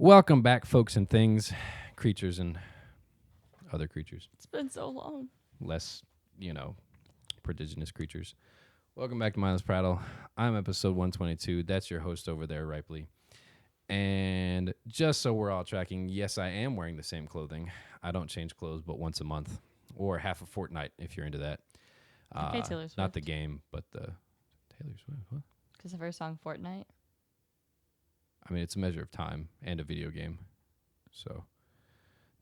Welcome back, folks and things, creatures and other creatures. It's been so long. Less, prodigious creatures. Welcome back to Mindless Prattle. I'm episode 122. That's your host over there, Ripley. And just so we're all tracking, yes, I am wearing the same clothing. I don't change clothes but once a month or half a fortnight if you're into that. Okay, Taylor Swift. Not the game, but the Taylor Swift. What? Because of her song Fortnite. I mean, it's a measure of time and a video game. So,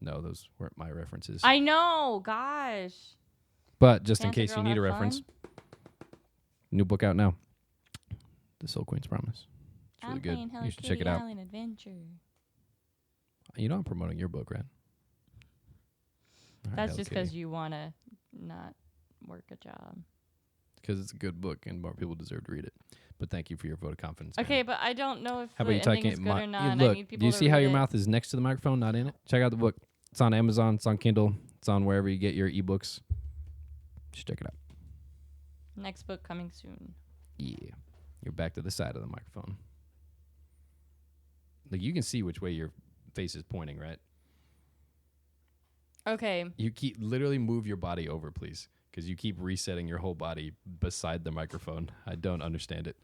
no, those weren't my references. I know, gosh. But just in Can't the case you girl need a have reference, fun? new book out now. The Soul Queen's Promise. It's I'm really good. playing Hello You should Kitty check it out. Island Adventure. You know I'm promoting your book, right? All right, That's Hello just Kitty. because you want to not work a job. Because it's a good book and more people deserve to read it. But thank you for your vote of confidence. Okay, man. but I don't know if How the about you ending talking is good or not. you and I look, need people do you to see how read your it. mouth is next to the microphone, not in it? Check out the book. It's on Amazon. It's on Kindle. It's on wherever you get your ebooks. Just check it out. Next book coming soon. Yeah. You're back to the side of the microphone. Like, you can see which way your face is pointing, right? Okay. You keep literally move your body over, please, because you keep resetting your whole body beside the microphone. I don't understand it.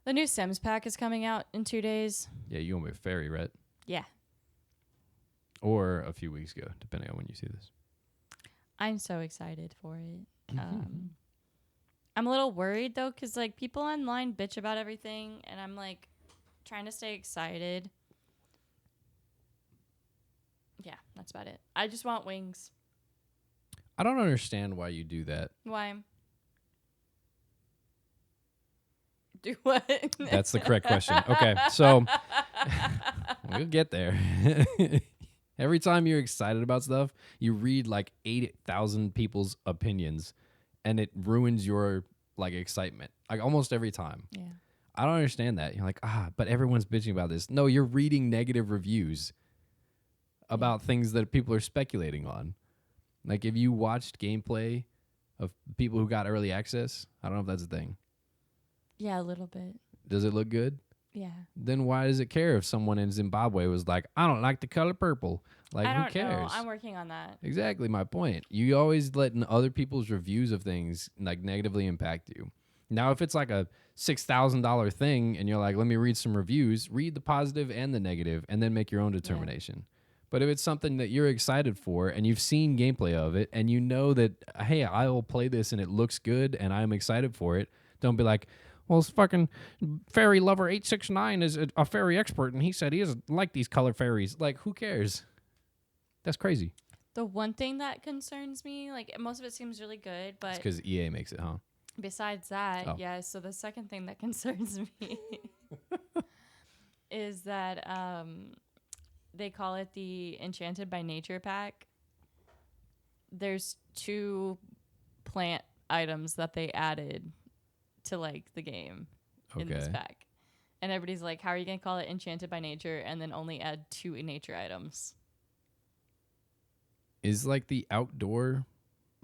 The new Sims pack is coming out in 2 days. Yeah, you owe me a fairy, right? Yeah. Or a few weeks ago, depending on when you see this. I'm so excited for it. I'm a little worried, though, because, like, people online bitch about everything, and I'm, like, trying to stay excited. Yeah, that's about it. I just want wings. I don't understand why you do that. Why? Do what? That's the correct question. Okay, so we'll get there. Every time you're excited about stuff, you read like 8,000 people's opinions, and it ruins your like excitement. Like almost every time. Yeah. I don't understand that. You're like, but everyone's bitching about this. No, you're reading negative reviews about things that people are speculating on. Like if you watched gameplay of people who got early access, I don't know if that's a thing. Yeah, a little bit. Does it look good? Yeah. Then why does it care if someone in Zimbabwe was like, I don't like the color purple? Like, I who don't cares? know. I'm working on that. Exactly my point. You always letting other people's reviews of things like negatively impact you. Now, if it's like a $6,000 thing and you're like, let me read some reviews, read the positive and the negative and then make your own determination. But if it's something that you're excited for and you've seen gameplay of it and you know that, hey, I will play this and it looks good and I'm excited for it, don't be like, well, it's fucking fairy lover 869 is a fairy expert and he said he doesn't like these color fairies. Like, who cares? That's crazy. The one thing that concerns me, like most of it seems really good, but It's because EA makes it, huh? besides that, Oh. yeah, so the second thing that concerns me is that they call it the Enchanted by Nature pack. There's 2 plant items that they added to like the game in this pack. And everybody's like, how are you going to call it Enchanted by Nature and then only add 2 nature items? Is like the outdoor,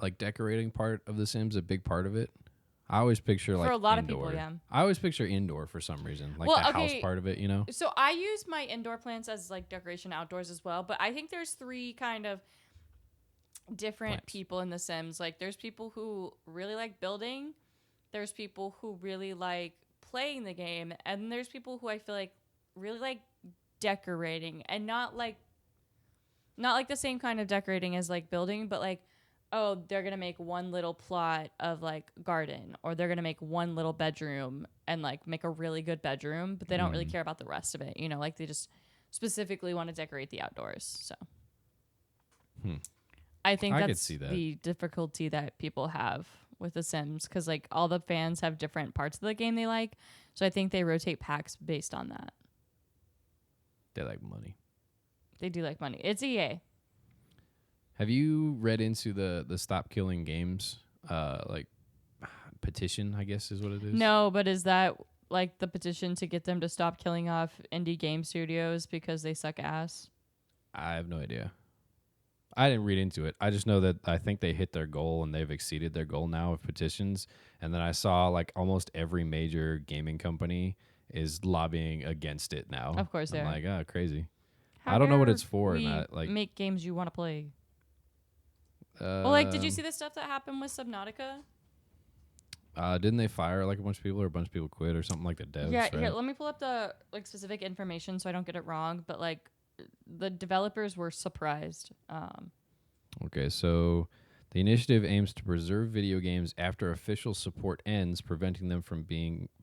like decorating part of The Sims a big part of it? I always picture like For a lot indoor. of people, yeah. I always picture indoor for some reason, like Well, the house okay. part of it, you know? So I use my indoor plants as like decoration outdoors as well, but I think there's 3 kind of different Plants. people in The Sims. Like there's people who really like building, there's people who really like playing the game, and there's people who I feel like really like decorating, and not like the same kind of decorating as like building, but like, oh, they're going to make one little plot of like garden, or they're going to make one little bedroom and like make a really good bedroom, but they don't really care about the rest of it. You know, like they just specifically want to decorate the outdoors. So I think I could that's see that. the difficulty that people have with The Sims, because like all the fans have different parts of the game they like. So I think they rotate packs based on that. They like money. They do like money. It's EA. Have you read into the Stop Killing Games like petition, I guess is what it is? No, but is that like the petition to get them to stop killing off indie game studios because they suck ass? I have no idea. I didn't read into it. I just know that I think they hit their goal and they've exceeded their goal now with petitions. And then I saw like almost every major gaming company is lobbying against it now. Of course they I'm are. like, oh, crazy. How I don't know what dare it's for, we Matt. Like, make games you want to play? Well, did you see the stuff that happened with Subnautica? Didn't they fire like a bunch of people, or a bunch of people quit, or something like the devs? Yeah, right? here, let me pull up the specific information so I don't get it wrong. But the developers were surprised. Okay, so the initiative aims to preserve video games after official support ends, preventing them from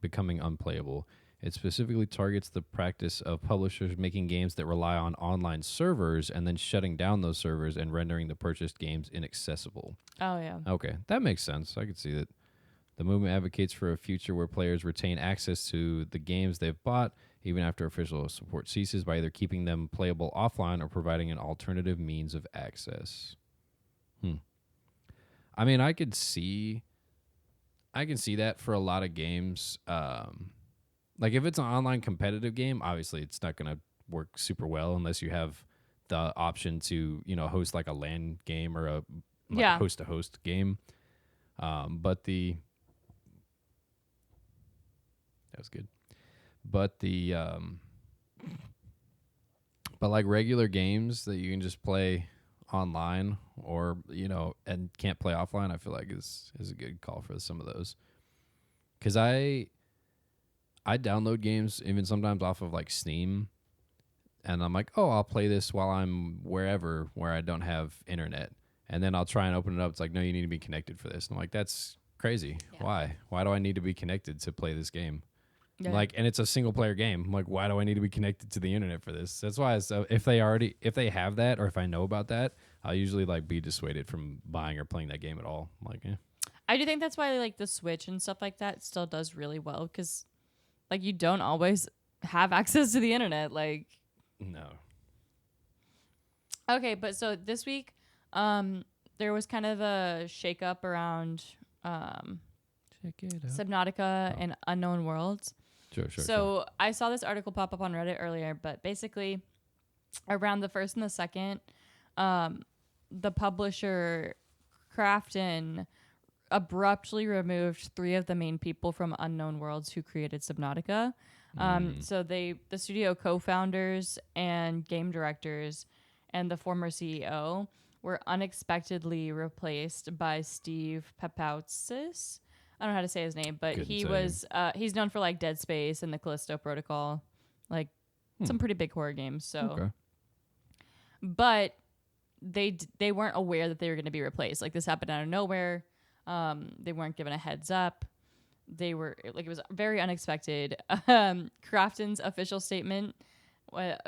becoming unplayable. It specifically targets the practice of publishers making games that rely on online servers and then shutting down those servers and rendering the purchased games inaccessible. Oh yeah. Okay, that makes sense. I could see that. The movement advocates for a future where players retain access to the games they've bought even after official support ceases by either keeping them playable offline or providing an alternative means of access. I mean, I can see that for a lot of games. Like if it's an online competitive game, obviously it's not going to work super well unless you have the option to, host like a LAN game or a host-to-host game. But that was good. But but like regular games that you can just play online or and can't play offline, I feel like is a good call for some of those. Because I download games even sometimes off of like Steam, and I'm like, oh, I'll play this while I'm wherever where I don't have internet, and then I'll try and open it up. It's like, no, you need to be connected for this. And I'm like, that's crazy. Yeah. Why do I need to be connected to play this game? Yeah. Like, and it's a single player game. I'm like, why do I need to be connected to the internet for this? That's why. So if they have that, or if I know about that, I'll usually like be dissuaded from buying or playing that game at all. I'm like, I do think that's why like the Switch and stuff like that still does really well, because like you don't always have access to the internet. Like, no. Okay, but so this week, there was kind of a shakeup around Subnautica and Unknown Worlds. Sure. I saw this article pop up on Reddit earlier, but basically around the 1st and the 2nd, the publisher Crafton abruptly removed 3 of the main people from Unknown Worlds who created Subnautica. So the studio co-founders and game directors and the former CEO were unexpectedly replaced by Steve Papoutsis. I don't know how to say his name, but he's known for like Dead Space and the Callisto Protocol, like some pretty big horror games. So, okay. But they weren't aware that they were going to be replaced. Like, this happened out of nowhere. They weren't given a heads up. It was very unexpected. Crafton's official statement, where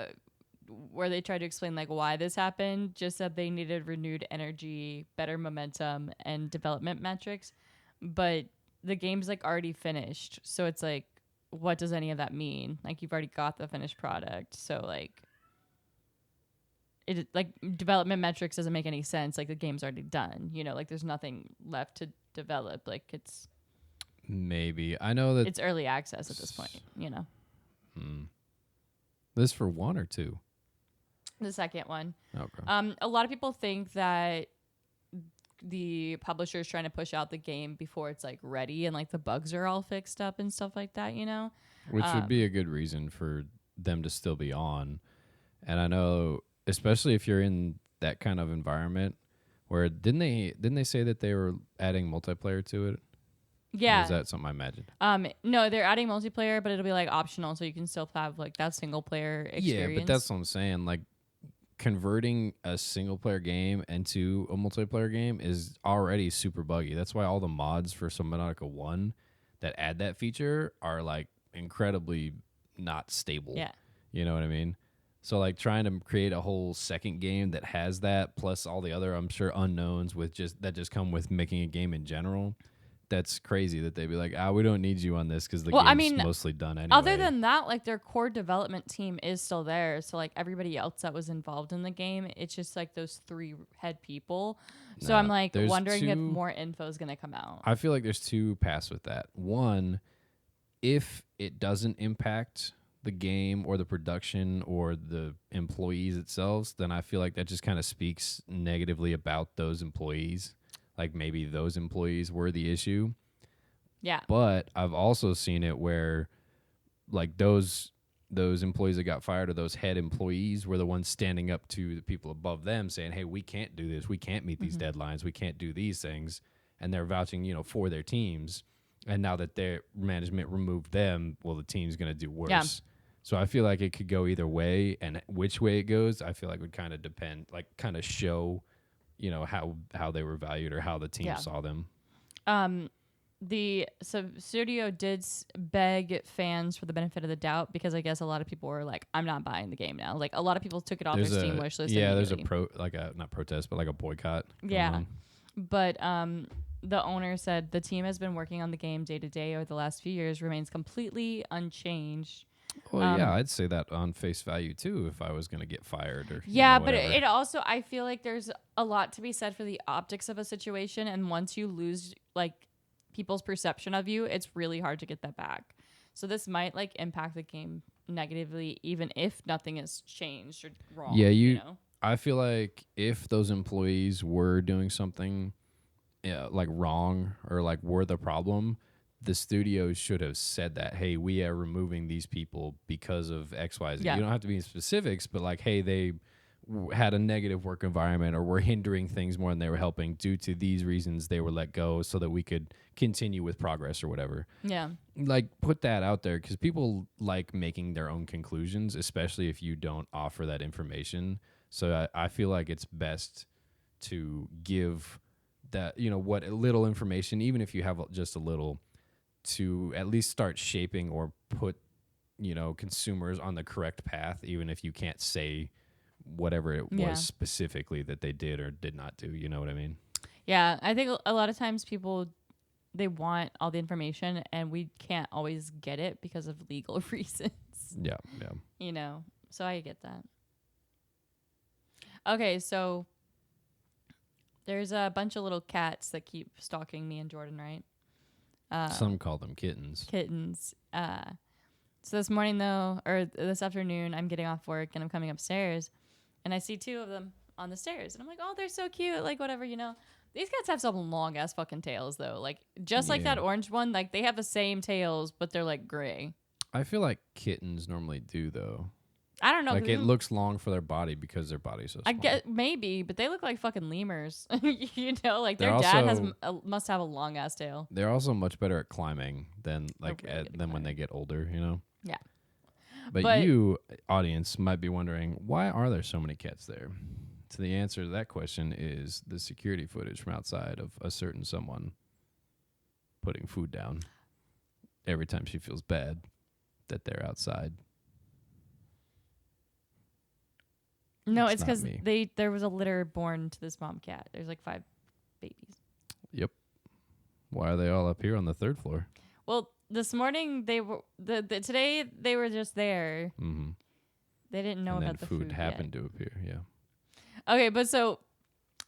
they tried to explain like why this happened, just said they needed renewed energy, better momentum, and development metrics. But the game's like already finished, so it's like, what does any of that mean? Like, you've already got the finished product, so like, it like development metrics doesn't make any sense. Like, the game's already done, like there's nothing left to develop. Like, it's maybe, I know that it's early access at this point. This for 1 or 2? The second one. Okay. A lot of people think that the publisher is trying to push out the game before it's like ready and like the bugs are all fixed up and stuff like that, Which would be a good reason for them to still be on. And I know, especially if you're in that kind of environment, where didn't they say that they were adding multiplayer to it? Yeah. Or is that something I imagined? No, they're adding multiplayer, but it'll be like optional, so you can still have like that single player experience. Yeah, but that's what I'm saying. Like, converting a single player game into a multiplayer game is already super buggy. That's why all the mods for Subnautica 1 that add that feature are like incredibly not stable. Yeah. You know what I mean? So like trying to create a whole second game that has that, plus all the other, I'm sure, unknowns that just come with making a game in general. That's crazy that they'd be like, we don't need you on this because the game's mostly done anyway. Other than that, like, their core development team is still there. So like everybody else that was involved in the game, it's just like those 3 head people. So I'm like wondering if more info is going to come out. I feel like there's 2 paths with that. One, if it doesn't impact the game or the production or the employees itself, then I feel like that just kind of speaks negatively about those employees. Like, maybe those employees were the issue. Yeah. But I've also seen it where like those employees that got fired or those head employees were the ones standing up to the people above them saying, hey, we can't do this. We can't meet these deadlines. We can't do these things. And they're vouching, for their teams. And now that their management removed them, well, the team's going to do worse. Yeah. So I feel like it could go either way. And which way it goes, I feel like would kind of depend, like kind of show, how they were valued or how the team saw them. The studio did beg fans for the benefit of the doubt because I guess a lot of people were like, I'm not buying the game now. Like a lot of people took it off their Steam wish list. Yeah, there's not protest, but like a boycott. Yeah. But the owner said the team has been working on the game day to day over the last few years, remains completely unchanged. Well, yeah, I'd say that on face value too if I was going to get fired or but it also, I feel like there's a lot to be said for the optics of a situation, and once you lose like people's perception of you, it's really hard to get that back. So this might like impact the game negatively even if nothing has changed or wrong. Yeah, I feel like if those employees were doing something like wrong or like were the problem, the studios should have said that, hey, we are removing these people because of XYZ. Yeah. You don't have to be in specifics, but like, hey, they had a negative work environment or were hindering things more than they were helping due to these reasons. They were let go so that we could continue with progress or whatever. Yeah. Like put that out there because people like making their own conclusions, especially if you don't offer that information. So I feel like it's best to give that, what little information, even if you have just a little, to at least start shaping or put, consumers on the correct path, even if you can't say whatever it was specifically that they did or did not do. You know what I mean? Yeah. I think a lot of times people, they want all the information and we can't always get it because of legal reasons. Yeah. So I get that. Okay, so there's a bunch of little cats that keep stalking me and Jordan, right? Some call them kittens. Kittens. So this morning, though, or this afternoon, I'm getting off work and I'm coming upstairs, and I see two of them on the stairs, and I'm like, oh, they're so cute, like whatever, These cats have some long ass fucking tails, though. Like just like that orange one, like they have the same tails, but they're like gray. I feel like kittens normally do though. I don't know. Like it looks long for their body because their body's so small. I get maybe, but they look like fucking lemurs. Like They're their dad must have a long ass tail. They're also much better at climbing than when they get older. Yeah. But you, audience, might be wondering, why are there so many cats there? So the answer to that question is the security footage from outside of a certain someone putting food down every time she feels bad that they're outside. No, it's because there was a litter born to this mom cat. There's like 5 babies. Yep. Why are they all up here on the 3rd floor? Well, this morning they were today they were just there. Mm-hmm. They didn't know about the food happened to appear. Yeah. Okay, but so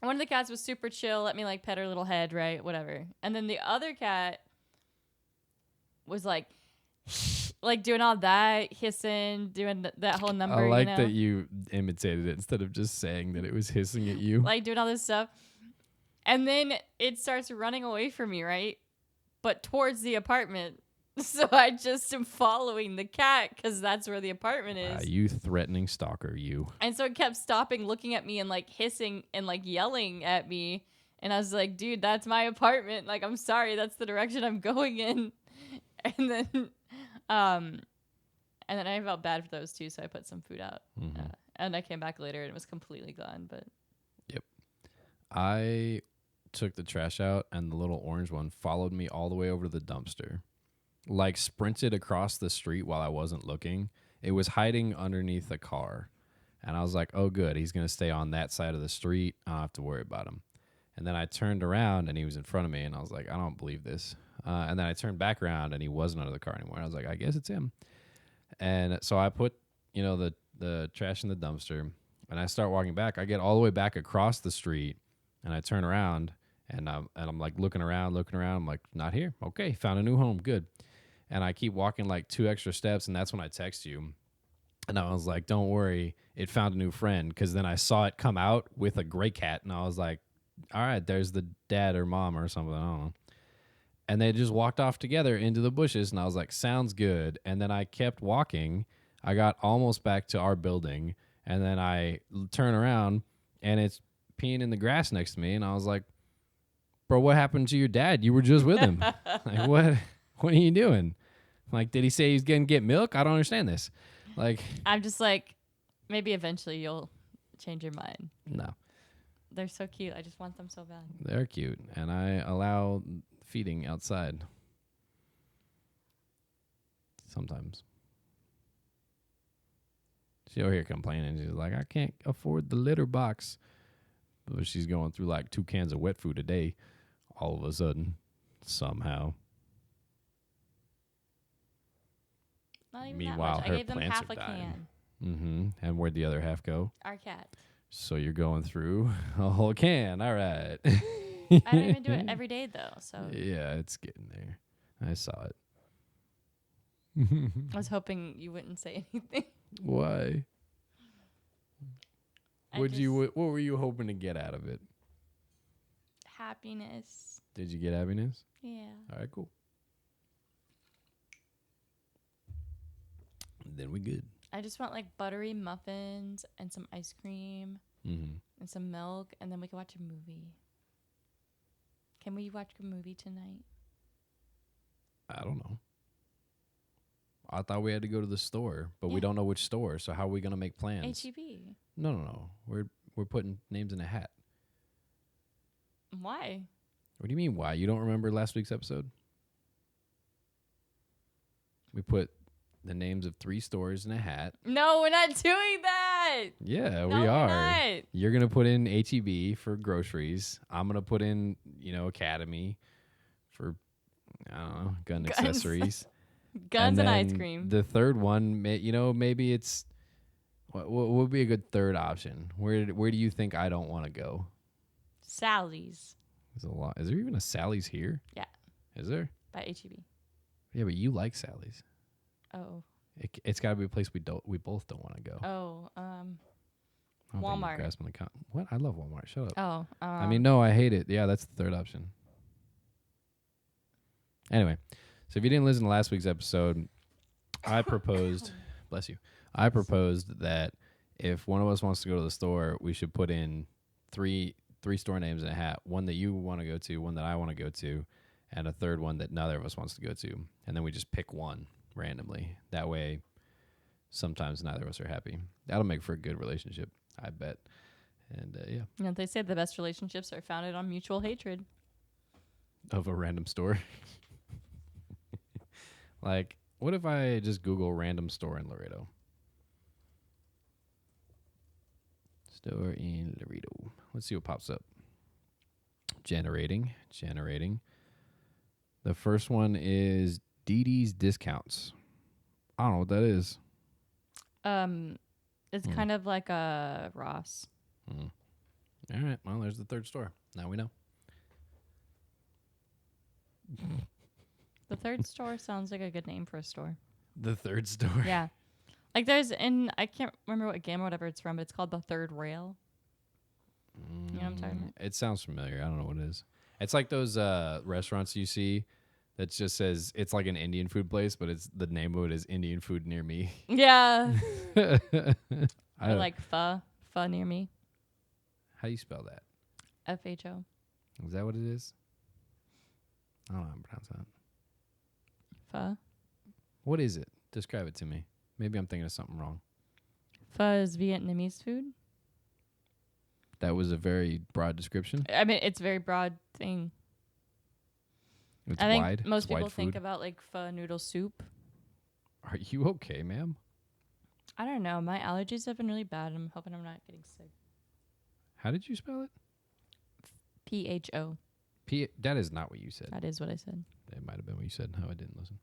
one of the cats was super chill, let me like pet her little head, right? Whatever. And then the other cat was like doing all that, hissing, doing that whole number. I like that you imitated it instead of just saying that it was hissing at you. Like doing all this stuff. And then it starts running away from me, right? But towards the apartment. So I just am following the cat because that's where the apartment is. You threatening stalker, you. And so it kept stopping, looking at me and like hissing and like yelling at me. And I was like, dude, that's my apartment. Like, I'm sorry. That's the direction I'm going in. And then I felt bad for those two. So I put some food out. Mm-hmm. And I came back later and it was completely gone. But yep. I took the trash out and the little orange one followed me all the way over to the dumpster. Like sprinted across the street while I wasn't looking. It was hiding underneath a car. And I was like, oh, good. He's going to stay on that side of the street. I don't have to worry about him. And then I turned around and he was in front of me. And I was like, I don't believe this. And then I turned back around and he wasn't under the car anymore. I was like, I guess it's him. And so I put, the trash in the dumpster. And I start walking back. I get all the way back across the street. And I turn around. And I'm like looking around. I'm like, not here. Okay, found a new home. Good. And I keep walking like 2 extra steps, and that's when I text you. And I was like, don't worry, it found a new friend. Because then I saw it come out with a gray cat, and I was like, all right, there's the dad or mom or something. I don't know. And they just walked off together into the bushes. And I was like, sounds good. And then I kept walking. I got almost back to our building. And then I turn around and it's peeing in the grass next to me. And I was like, bro, what happened to your dad? You were just with him. Like, what are you doing? Like, did he say he's going to get milk? I don't understand this. Like, I'm just like, maybe eventually you'll change your mind. no, They're so cute. I just want them so bad. they're cute. And I allow feeding outside. Sometimes. She'll hear complaining. She's like, I can't afford the litter box. But she's going through like 2 cans of wet food a day all of a sudden, somehow. Not even Meanwhile, that much. her I gave them plants half are a dying. can. And where'd the other half go? Our cat. So you're going through a whole can. All right. I don't even do it every day though. So Yeah, it's getting there. I saw it. I was hoping you wouldn't say anything. Why? What were you hoping to get out of it? Happiness. Did you get happiness? Yeah. All right, cool. Then we good. I just want like buttery muffins and some ice cream Mm-hmm. and some milk, and then we can watch a movie. Can we watch a movie tonight? I don't know. I thought we had to go to the store, but we Yeah. don't know which store. So how are we gonna make plans? HEB. No. We're putting names in a hat. Why? What do you mean? Why? You don't remember last week's episode? We put the names of 3 stores in a hat. No, we're not doing that. Yeah, No, we are. We're not. You're gonna put in HEB for groceries. I'm gonna put in, Academy for, I don't know, gun Guns. accessories. Guns and ice then cream. The third one, maybe it's what would be a good third option? Where do you think I don't want to go? Sally's There's a lot. Is there even a Sally's here? Yeah. Is there? by HEB. Yeah, but you like Sally's. Oh. It's got to be a place we both don't want to go. Oh. I don't think you're Walmart. grasping the what? I love Walmart. Shut up. Oh. I mean, no, I hate it. Yeah, that's the third option. Anyway, so if you didn't listen to last week's episode, I proposed, bless you, I proposed that if one of us wants to go to the store, we should put in three store names in a hat. One that you want to go to, one that I want to go to, and a third one that neither of us wants to go to. And then we just pick one randomly. That way, sometimes neither of us are happy. That'll make for a good relationship, I bet. And yeah. You know, they say the best relationships are founded on mutual hatred. Of a random store. Like, what if I just Google random store in Laredo? Store in Laredo. Let's see what pops up. Generating. The first one is Dee Dee's Discounts. I don't know what that is. It's kind of like a Ross. All right. Well, there's the third store. Now we know. The third store sounds like a good name for a store. The third store. Yeah. Like I can't remember what game or whatever it's from, but it's called The Third Rail. You know what I'm talking about? It sounds familiar. I don't know what it is. It's like those restaurants you see that just says it's like an Indian food place, but it's the name of it is Indian food near me. Yeah. I Or like pho near me. How do you spell that? FHO. Is that what it is? I don't know how to pronounce that. Pho. What is it? Describe it to me. Maybe I'm thinking of something wrong. Pho is Vietnamese food. That was a very broad description. I mean, it's a very broad thing. It's I think wide. most It's people wide think food. about like pho noodle soup. Are you okay, ma'am? I don't know. My allergies have been really bad. I'm hoping I'm not getting sick. How did you spell it? PHO. That is not what you said. That is what I said. It might have been what you said. How I didn't listen.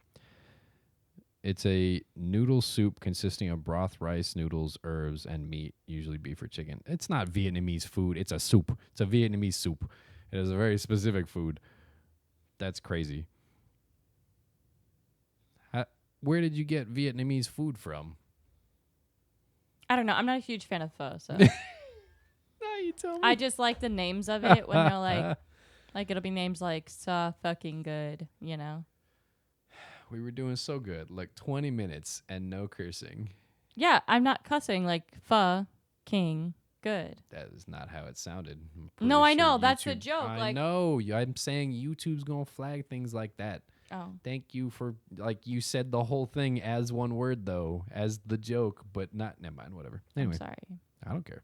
It's a noodle soup consisting of broth, rice, noodles, herbs, and meat, usually beef or chicken. It's not Vietnamese food. It's a soup. It's a Vietnamese soup. It is a very specific food. That's crazy. Where did you get Vietnamese food from? I don't know. I'm not a huge fan of pho, so No, you tell me. I just like the names of it when they're like Like it'll be names like "so fucking good," you know. We were doing so good, like 20 minutes and no cursing. Yeah, I'm not cussing. Like king good. That is not how it sounded. I'm No, pretty I sure know that's a YouTube. joke. I Like know. I'm saying YouTube's gonna flag things like that. oh, Thank you for like you said the whole thing as one word though, as the joke, but not. Never mind. Whatever. I'm Anyway, sorry. I don't care.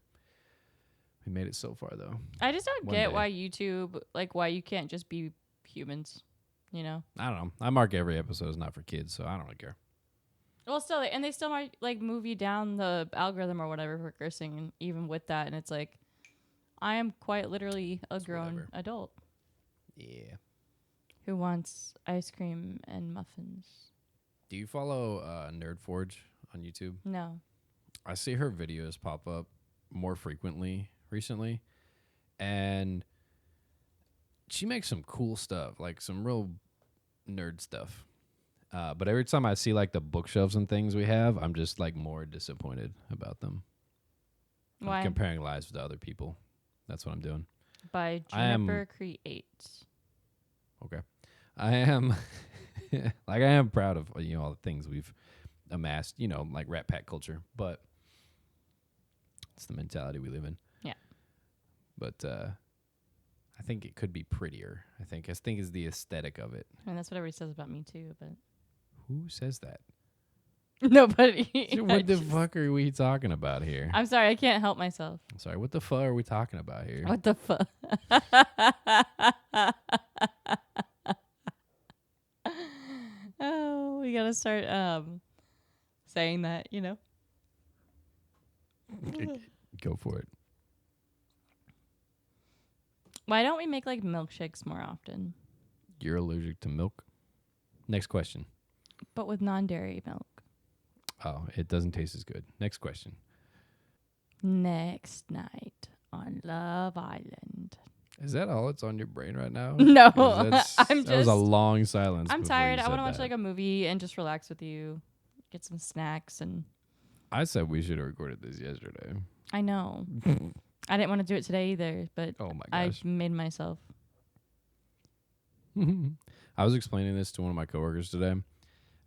We made it so far though. I just don't One get day. why YouTube, like why you can't just be humans, you know. I don't know. I mark every episode as not for kids, so I don't really care. Well, still, and they still might like move you down the algorithm or whatever for cursing, and even with that, and it's like, I am quite literally a grown whatever. adult Yeah. who wants ice cream and muffins. Do you follow Nerd Forge on YouTube? No. I see her videos pop up more frequently recently, and she makes some cool stuff, like some real nerd stuff. But every time I see like the bookshelves and things we have, I'm just like more disappointed about them. Why? I'm comparing lives with other people. That's what I'm doing. By I am- Juniper Creates. Okay. I am like I am proud of all the things we've amassed, like Rat Pack culture, but it's the mentality we live in. Yeah. But I think it could be prettier. I think is the aesthetic of it. I mean, that's what everybody says about me too, but Who says that? nobody. What the fuck are we talking about here? I'm sorry, I can't help myself. I'm sorry, what the fuck are we talking about here? What the fuck? Oh, we gotta start saying that, you know. Go for it. Why don't we make like milkshakes more often? You're allergic to milk? Next question. But with non-dairy milk. Oh, it doesn't taste as good. Next question. Next night on Love Island. Is that all that's on your brain right now? No, 'Cause I'm that was a just. long silence. I'm before tired. you I want said to watch that. like a movie and just relax with you, get some snacks, and I said we should have recorded this yesterday. I know. I didn't want to do it today either, but Oh my I gosh. made myself. I was explaining this to one of my coworkers today.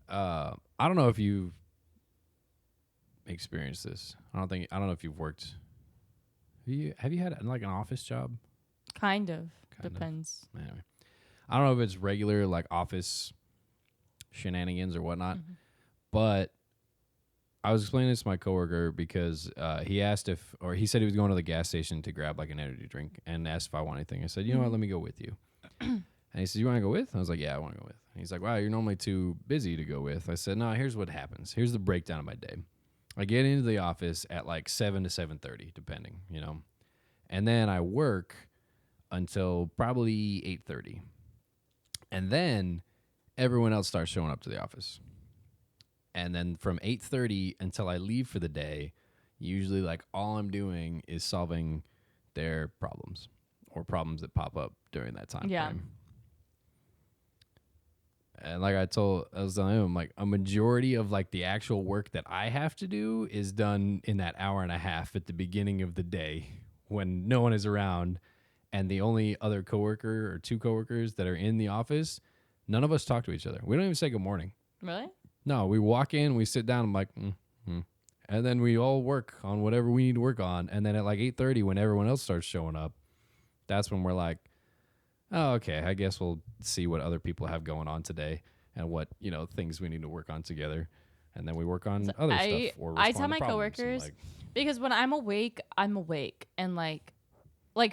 I don't know if you've experienced this. I don't know if you've worked. Have you had like an office job? Kind of. Kind of. Depends. Anyway, I don't know if it's regular like office shenanigans or whatnot, but I was explaining this to my coworker because he asked he said he was going to the gas station to grab like an energy drink and asked if I want anything. I said, you know what, let me go with you. And he said, you want to go with? I was like, yeah, I want to go with. And he's like, wow, you're normally too busy to go with. I said, no, here's what happens. Here's the breakdown of my day. I get into the office at like 7 to 7:30, depending, and then I work until probably 8:30. And then everyone else starts showing up to the office. And then from 8:30 until I leave for the day, usually like all I'm doing is solving their problems or problems that pop up during that time frame. And like I was telling him, like a majority of like the actual work that I have to do is done in that hour and a half at the beginning of the day when no one is around. And the only other coworker or two coworkers that are in the office, none of us talk to each other. We don't even say good morning. Really? No, we walk in, we sit down, I'm like, and then we all work on whatever we need to work on. And then at like 8:30, when everyone else starts showing up, that's when we're like, oh, okay, I guess we'll see what other people have going on today and what, things we need to work on together. And then we work on other stuff. Or I tell respond to my problems. coworkers, because when I'm awake. And like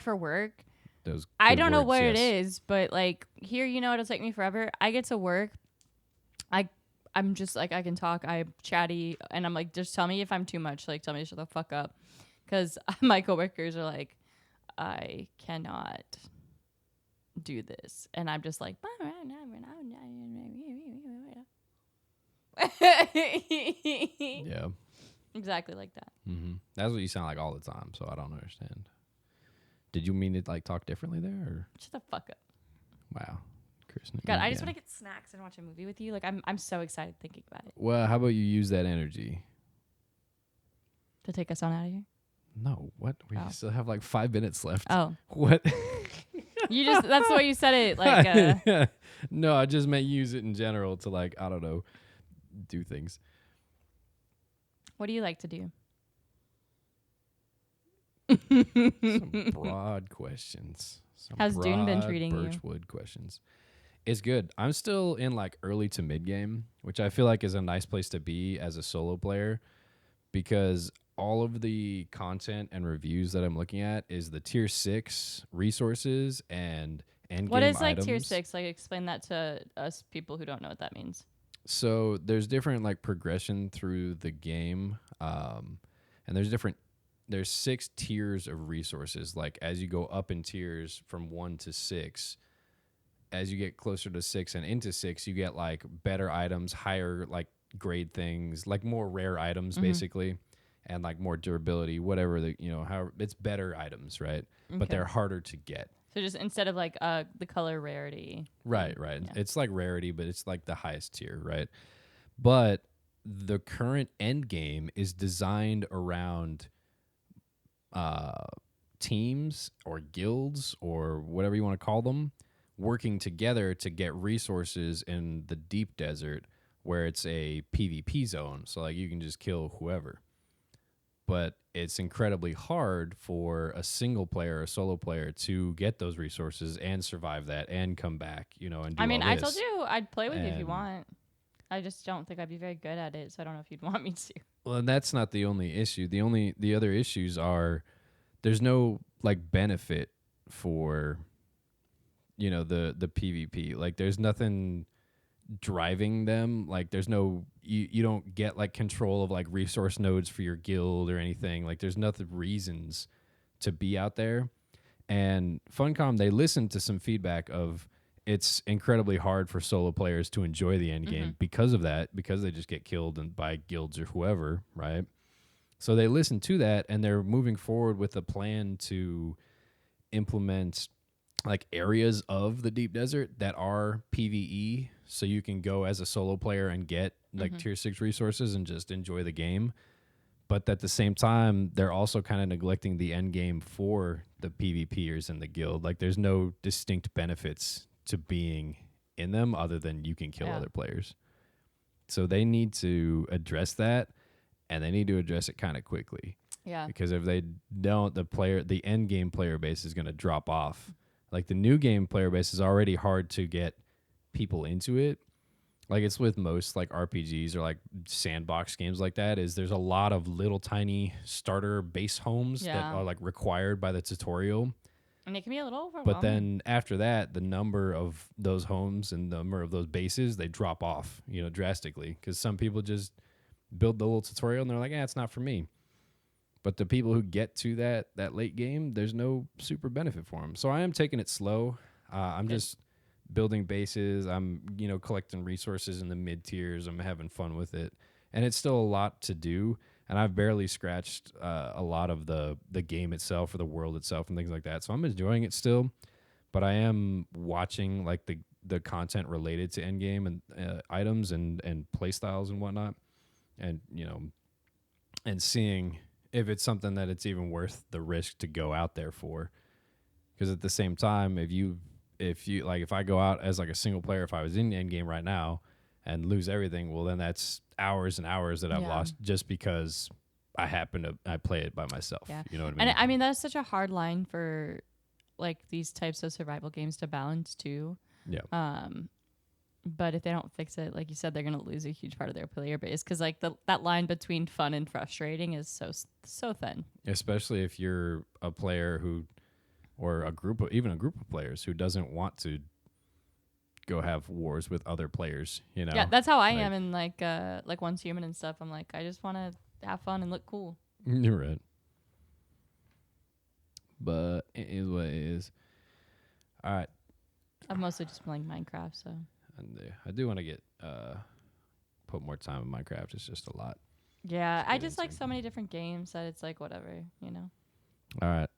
for work, Those I good don't know words, what it yes. is, but like here, it'll take me forever. I get to work. I'm just like, I can talk. I'm chatty. And I'm like, just tell me if I'm too much. Like, tell me to shut the fuck up. Because my coworkers are like, I cannot do this. And I'm just like, Yeah. Exactly like that. That's what you sound like all the time, so I don't understand. Did you mean to like talk differently there? Or? Shut the fuck up. Wow. Kristen, God, I just want to get snacks and watch a movie with you. Like, I'm so excited thinking about it. Well, how about you use that energy? To take us on out of here? No, what? We Oh. still have like 5 minutes left. Oh. What? That's the way you said it. Like, No, I just meant use it in general to like, I don't know, do things. what do you like to do? Some broad questions. Some How's Dune been broad treating you? Birchwood questions. It's good. I'm still in like early to mid game, which I feel like is a nice place to be as a solo player because all of the content and reviews that I'm looking at is the tier 6 resources and end What game is like items. tier 6? Like, explain that to us people who don't know what that means. So there's different like progression through the game, and there's 6 tiers of resources. Like as you go up in tiers from 1 to 6, as you get closer to 6 and into 6, you get like better items, higher like grade things, like more rare items basically, and like more durability, whatever how it's better items, right? But Okay. they're harder to get. So just instead of like the color rarity. Right. Yeah. It's like rarity, but it's like the highest tier, right? But the current end game is designed around teams or guilds or whatever you want to call them working together to get resources in the deep desert where it's a PvP zone. So like you can just kill whoever. But it's incredibly hard for a single player or solo player to get those resources and survive that and come back, and do I mean, all I this. told you I'd play with you if you And- want. I just don't think I'd be very good at it, so I don't know if you'd want me to. Well, and that's not the only issue. The other issues are there's no like benefit for the PvP. Like there's nothing driving them. Like there's no you don't get like control of like resource nodes for your guild or anything. Like there's nothing reasons to be out there. And Funcom, they listened to some feedback of it's incredibly hard for solo players to enjoy the end game because of that, because they just get killed by guilds or whoever, right? So they listened to that and they're moving forward with a plan to implement like areas of the deep desert that are PvE, so you can go as a solo player and get like tier 6 resources and just enjoy the game. But at the same time, they're also kind of neglecting the end game for the PvPers in the guild. Like there's no distinct benefits to being in them other than you can kill other players. So they need to address that, and they need to address it kind of quickly. Yeah. Because if they don't, the end game player base is going to drop off. Like the new game player base is already hard to get people into it. Like it's with most like RPGs or like sandbox games like that, is there's a lot of little tiny starter base homes that are like required by the tutorial. And it can be a little overwhelming. But then after that, the number of those homes and the number of those bases, they drop off, drastically. Because some people just build the little tutorial and they're like, it's not for me. But the people who get to that late game, there's no super benefit for them. So I am taking it slow. I'm just building bases. I'm, collecting resources in the mid tiers. I'm having fun with it. And it's still a lot to do. And I've barely scratched a lot of the game itself or the world itself and things like that. So I'm enjoying it still. But I am watching like the content related to endgame and items and play styles and whatnot. And, and seeing if it's something that it's even worth the risk to go out there for. Because at the same time, if I go out as like a single player, if I was in the end game right now and lose everything, well, then that's hours and hours that I've lost just because I play it by myself. Yeah. You know what I mean? And I mean, that's such a hard line for like these types of survival games to balance too. Yeah. But if they don't fix it, like you said, they're going to lose a huge part of their player base because like that line between fun and frustrating is so thin. Especially if you're a player or a group of players who doesn't want to go have wars with other players, Yeah, that's how I am in like Once Human and stuff. I'm like, I just want to have fun and look cool. You're right. But it is what it is. All right. I've mostly just playing Minecraft, so. And I do want to get put more time in Minecraft. It's just a lot. Yeah, I just like so many different games that it's like whatever, All right.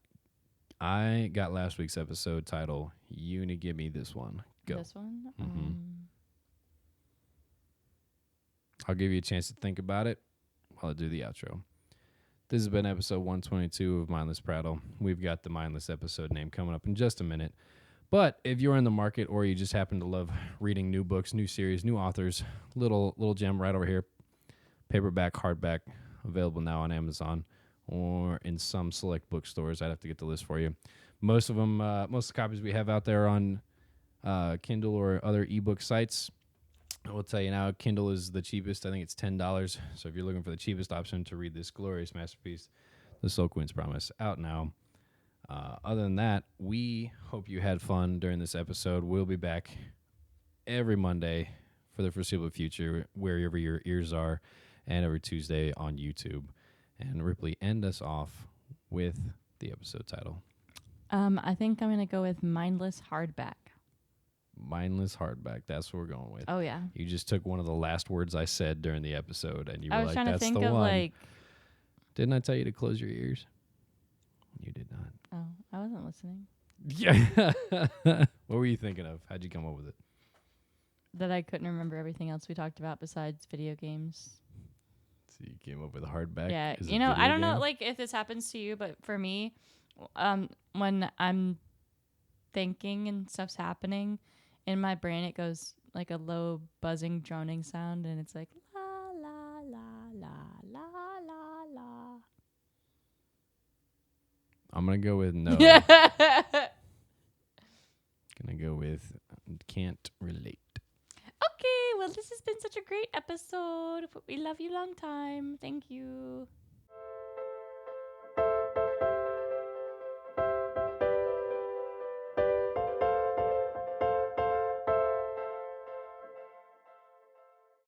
I got last week's episode title. You need to give me this one. Go. This one? Mm-hmm. I'll give you a chance to think about it while I do the outro. This has been episode 122 of Mindless Prattle. We've got the Mindless episode name coming up in just a minute. But if you're in the market or you just happen to love reading new books, new series, new authors, little gem right over here. Paperback, hardback, available now on Amazon or in some select bookstores. I'd have to get the list for you. Most of them, most of the copies we have out there on Kindle or other ebook sites. I will tell you now, Kindle is the cheapest. I think it's $10. So if you're looking for the cheapest option to read this glorious masterpiece, The Soul Queen's Promise, out now. Other than that, we hope you had fun during this episode. We'll be back every Monday for the foreseeable future, wherever your ears are, and every Tuesday on YouTube. And Ripley, end us off with the episode title. I think I'm going to go with Mindless Hardback. Mindless Hardback. That's what we're going with. Oh, yeah. You just took one of the last words I said during the episode, and you I were was like, trying to that's think the of one. like... Didn't I tell you to close your ears? You did not. Oh, I wasn't listening. Yeah. What were you thinking of? How'd you come up with it? That I couldn't remember everything else we talked about besides video games. So you came up with a hardback? Yeah, as a you know, video I don't know game? like if this happens to you, but for me, when I'm thinking and stuff's happening, in my brain it goes like a low buzzing droning sound, and it's like la la la la la la la. I'm going to go with no. Yeah. Going to go with can't relate. Okay, well, this has been such a great episode. We love you long time. Thank you.